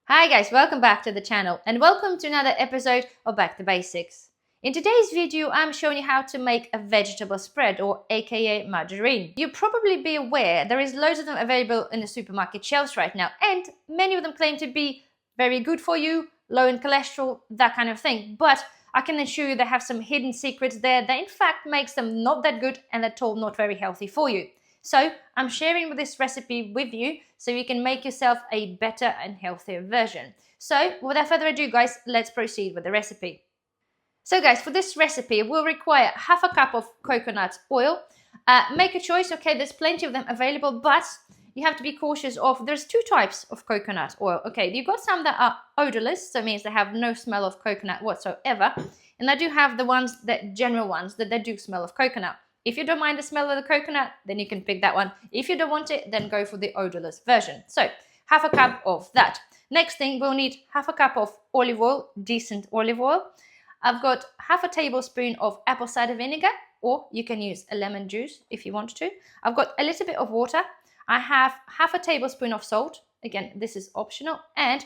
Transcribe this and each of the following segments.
Hi guys, welcome back to the channel and welcome to another episode of Back to Basics. In today's video, I'm showing you how to make a vegetable spread or aka margarine. You'll probably be aware there is loads of them available in the supermarket shelves right now, and many of them claim to be very good for you, low in cholesterol, that kind of thing. But I can assure you they have some hidden secrets there that in fact makes them not that good and at all not very healthy for you. So I'm sharing this recipe with you so you can make yourself a better and healthier version. So without further ado guys, let's proceed with the recipe. So guys, for this recipe we'll require half a cup of coconut oil. Make a choice, okay, there's plenty of them available, but you have to be cautious of, there's two types of coconut oil. Okay, you've got some that are odorless, so it means they have no smell of coconut whatsoever. And I do have the ones, that general ones, that they do smell of coconut. If you don't mind the smell of the coconut, then you can pick that one. If you don't want it, then go for the odorless version. So, half a cup of that. Next thing, we'll need half a cup of olive oil, decent olive oil. I've got half a tablespoon of apple cider vinegar, or you can use a lemon juice if you want to. I've got a little bit of water. I have half a tablespoon of salt. Again, this is optional. And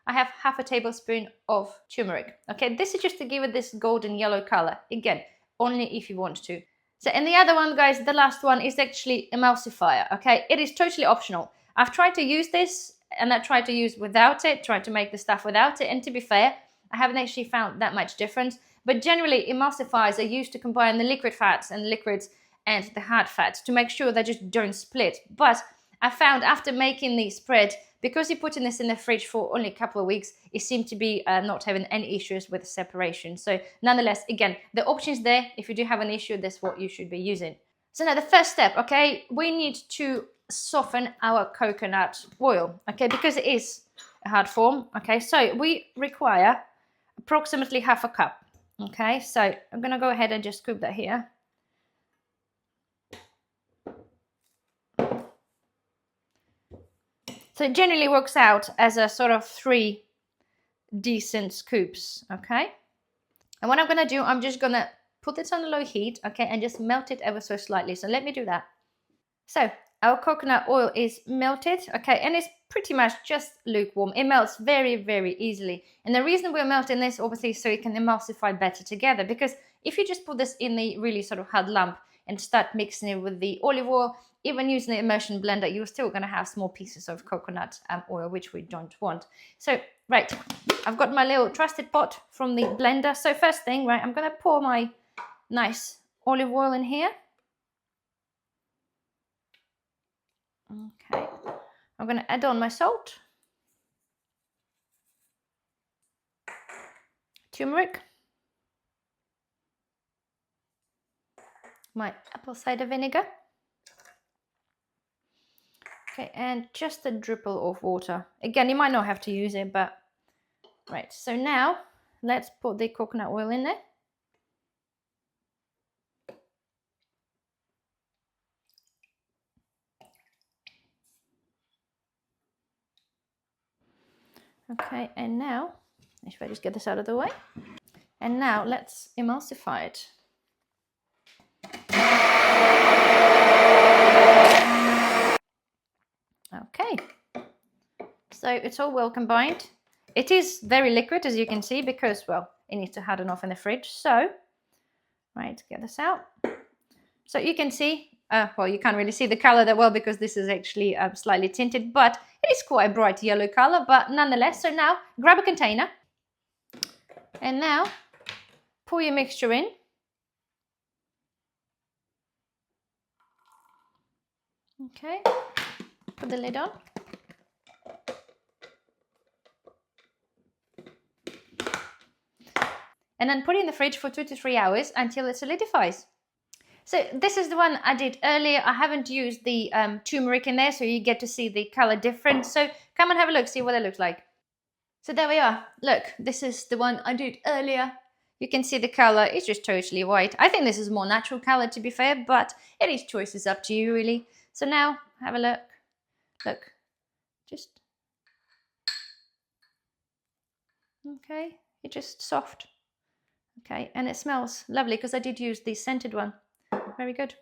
I have half a tablespoon of turmeric. Okay, this is just to give it this golden yellow color. Again, only if you want to. So, and the other one, guys, the last one is actually emulsifier, okay? It is totally optional. I've tried to use this and I tried to use without it, tried to make the stuff without it. And to be fair, I haven't actually found that much difference. But generally, emulsifiers are used to combine the liquid fats and liquids and the hard fats to make sure they just don't split. But I found after making the spread, because you're putting this in the fridge for only a couple of weeks, it seemed to be not having any issues with separation. So nonetheless, again, the option's there. If you do have an issue, that's what you should be using. So now the first step, okay, we need to soften our coconut oil, okay, because it is a hard form, okay. So we require approximately half a cup, okay. So I'm going to go ahead and just scoop that here. So it generally works out as a sort of 3 decent scoops, okay? And what I'm going to do, I'm just going to put this on a low heat, okay, and just melt it ever so slightly. So let me do that. So our coconut oil is melted, okay, and it's pretty much just lukewarm. It melts very, very easily. And the reason we're melting this, obviously, so it can emulsify better together, because if you just put this in the really sort of hard lump and start mixing it with the olive oil, even using the immersion blender, you're still going to have small pieces of coconut oil, which we don't want. So, right, I've got my little trusted pot from the blender. So first thing, right, I'm going to pour my nice olive oil in here. Okay, I'm going to add on my salt, turmeric, my apple cider vinegar. Okay, and just a dribble of water. Again, you might not have to use it, but right. So now let's put the coconut oil in there. Okay, and now, if I just get this out of the way. And now let's emulsify it. Okay, so it's all well combined. It is very liquid, as you can see, because, well, it needs to harden off in the fridge. So, right, get this out. So you can see, well, you can't really see the color that well because this is actually slightly tinted, but it is quite a bright yellow color, but nonetheless. So now grab a container and now pour your mixture in. Okay, put the lid on. And then put it in the fridge for 2 to 3 hours until it solidifies. So this is the one I did earlier. I haven't used the turmeric in there, so you get to see the color difference. So come and have a look, see what it looks like. So there we are. Look, this is the one I did earlier. You can see the color, it's just totally white. I think this is a more natural color, to be fair, but it is choice, is up to you, really. So now, have a look. Look, just... Okay, it's just soft. Okay, and it smells lovely because I did use the scented one. Very good.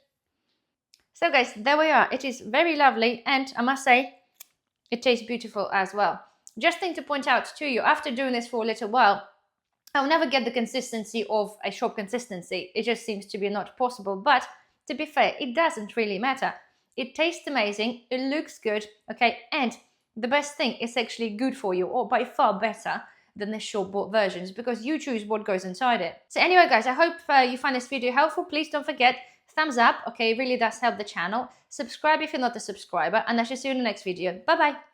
So guys, there we are. It is very lovely, and I must say, it tastes beautiful as well. Just thing to point out to you, after doing this for a little while, I'll never get the consistency of a shop consistency. It just seems to be not possible. But to be fair, it doesn't really matter. It tastes amazing, it looks good, okay, and the best thing, is actually good for you, or by far better than the shop-bought versions, because you choose what goes inside it. So anyway, guys, I hope you find this video helpful. Please don't forget, thumbs up, okay, it really does help the channel. Subscribe if you're not a subscriber, and I shall see you in the next video. Bye-bye.